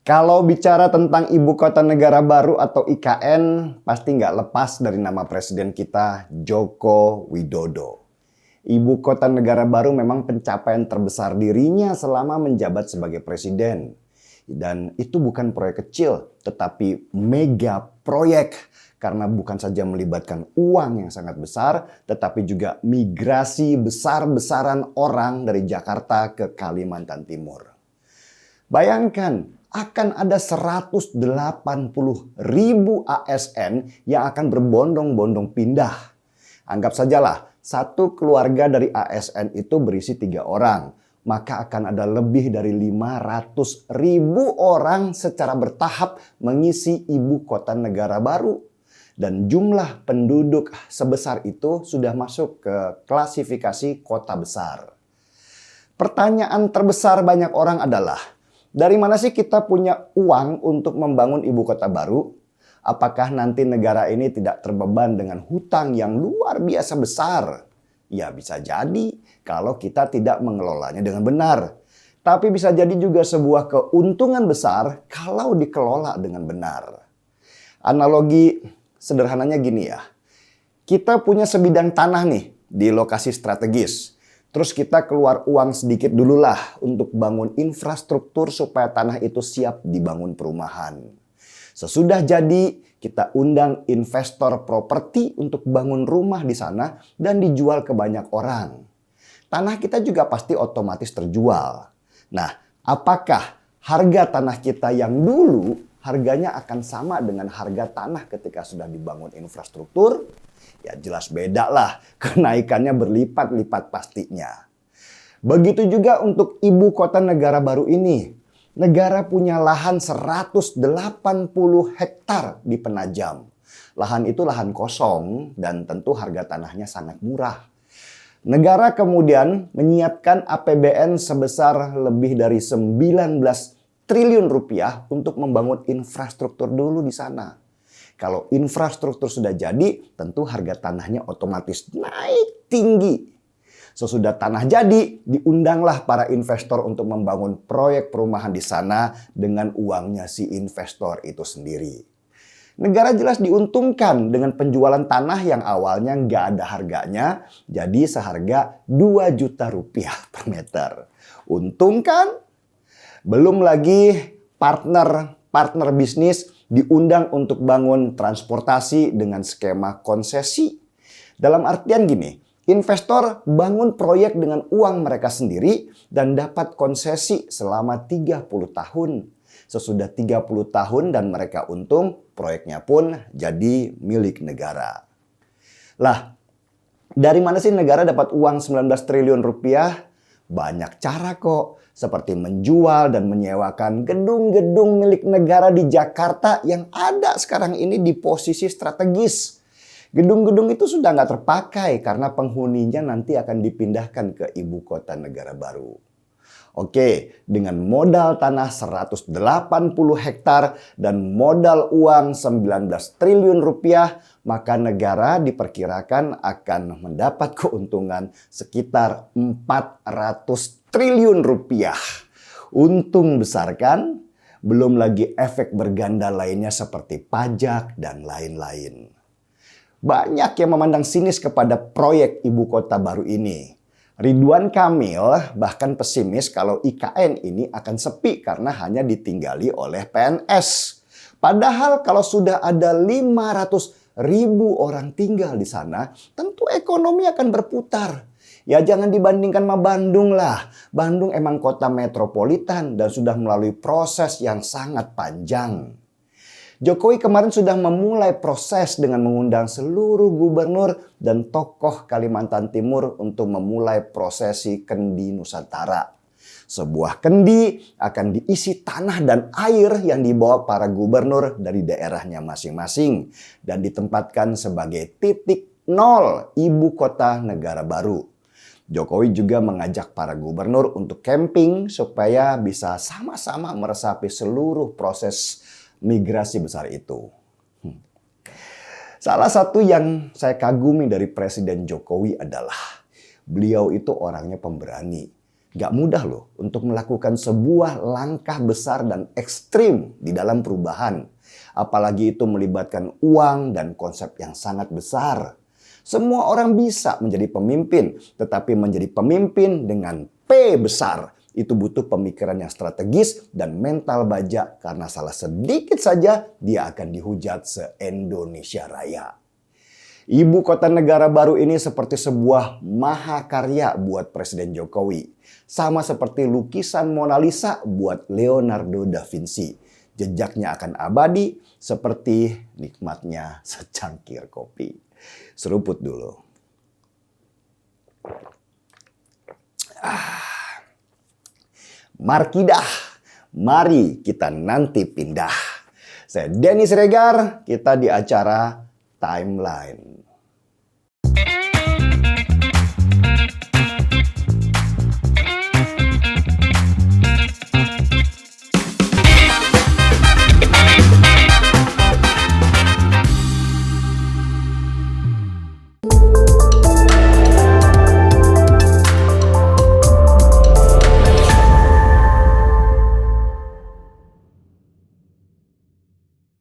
Kalau bicara tentang Ibu Kota Negara Baru atau IKN, pasti nggak lepas dari nama Presiden kita, Joko Widodo. Ibu Kota Negara Baru memang pencapaian terbesar dirinya selama menjabat sebagai Presiden. Dan itu bukan proyek kecil, tetapi mega proyek. Karena bukan saja melibatkan uang yang sangat besar, tetapi juga migrasi besar-besaran orang dari Jakarta ke Kalimantan Timur. Bayangkan, akan ada 180.000 ASN yang akan berbondong-bondong pindah. Anggap sajalah, satu keluarga dari ASN itu berisi 3 orang. Maka akan ada lebih dari 500.000 orang secara bertahap mengisi ibu kota negara baru. Dan jumlah penduduk sebesar itu sudah masuk ke klasifikasi kota besar. Pertanyaan terbesar banyak orang adalah, dari mana sih kita punya uang untuk membangun ibu kota baru? Apakah nanti negara ini tidak terbeban dengan hutang yang luar biasa besar? Ya bisa jadi kalau kita tidak mengelolanya dengan benar. Tapi bisa jadi juga sebuah keuntungan besar kalau dikelola dengan benar. Analogi sederhananya gini ya. Kita punya sebidang tanah nih di lokasi strategis. Terus kita keluar uang sedikit dulu lah untuk bangun infrastruktur supaya tanah itu siap dibangun perumahan. Sesudah jadi, kita undang investor properti untuk bangun rumah di sana dan dijual ke banyak orang. Tanah kita juga pasti otomatis terjual. Nah, apakah harga tanah kita yang dulu harganya akan sama dengan harga tanah ketika sudah dibangun infrastruktur? Ya jelas beda lah, kenaikannya berlipat-lipat pastinya. Begitu juga untuk ibu kota negara baru ini. Negara punya lahan 180 hektar di Penajam. Lahan itu lahan kosong dan tentu harga tanahnya sangat murah. Negara kemudian menyiapkan APBN sebesar lebih dari 19 triliun rupiah untuk membangun infrastruktur dulu di sana. Kalau infrastruktur sudah jadi, tentu harga tanahnya otomatis naik tinggi. Sesudah tanah jadi, diundanglah para investor untuk membangun proyek perumahan di sana dengan uangnya si investor itu sendiri. Negara jelas diuntungkan dengan penjualan tanah yang awalnya nggak ada harganya, jadi seharga 2 juta rupiah per meter. Untung kan? Belum lagi partner bisnis diundang untuk bangun transportasi dengan skema konsesi. Dalam artian gini, investor bangun proyek dengan uang mereka sendiri dan dapat konsesi selama 30 tahun. Sesudah 30 tahun dan mereka untung, proyeknya pun jadi milik negara. Lah, dari mana sih negara dapat uang 19 triliun rupiah? Banyak cara kok, seperti menjual dan menyewakan gedung-gedung milik negara di Jakarta yang ada sekarang ini di posisi strategis. Gedung-gedung itu sudah nggak terpakai karena penghuninya nanti akan dipindahkan ke ibu kota negara baru. Oke, dengan modal tanah 180 hektar dan modal uang 19 triliun rupiah, maka negara diperkirakan akan mendapat keuntungan sekitar 400 triliun rupiah. Untung besar kan? Belum lagi efek berganda lainnya seperti pajak dan lain-lain. Banyak yang memandang sinis kepada proyek ibu kota baru ini. Ridwan Kamil bahkan pesimis kalau IKN ini akan sepi karena hanya ditinggali oleh PNS. Padahal kalau sudah ada 500.000 orang tinggal di sana, tentu ekonomi akan berputar. Ya jangan dibandingkan sama Bandung lah. Bandung emang kota metropolitan dan sudah melalui proses yang sangat panjang. Jokowi kemarin sudah memulai proses dengan mengundang seluruh gubernur dan tokoh Kalimantan Timur untuk memulai prosesi Kendi Nusantara. Sebuah kendi akan diisi tanah dan air yang dibawa para gubernur dari daerahnya masing-masing dan ditempatkan sebagai titik nol ibu kota negara baru. Jokowi juga mengajak para gubernur untuk camping supaya bisa sama-sama meresapi seluruh proses migrasi besar itu. Salah satu yang saya kagumi dari Presiden Jokowi adalah beliau itu orangnya pemberani. Gak mudah loh untuk melakukan sebuah langkah besar dan ekstrim di dalam perubahan. Apalagi itu melibatkan uang dan konsep yang sangat besar. Semua orang bisa menjadi pemimpin, tetapi menjadi pemimpin dengan P besar itu butuh pemikiran yang strategis dan mental baja, karena salah sedikit saja dia akan dihujat se-Indonesia Raya. Ibu kota negara baru ini seperti sebuah mahakarya buat Presiden Jokowi. Sama seperti lukisan Mona Lisa buat Leonardo da Vinci. Jejaknya akan abadi seperti nikmatnya secangkir kopi. Seruput dulu. Markidah, mari kita nanti pindah. Saya Denny Siregar, kita di acara Timeline.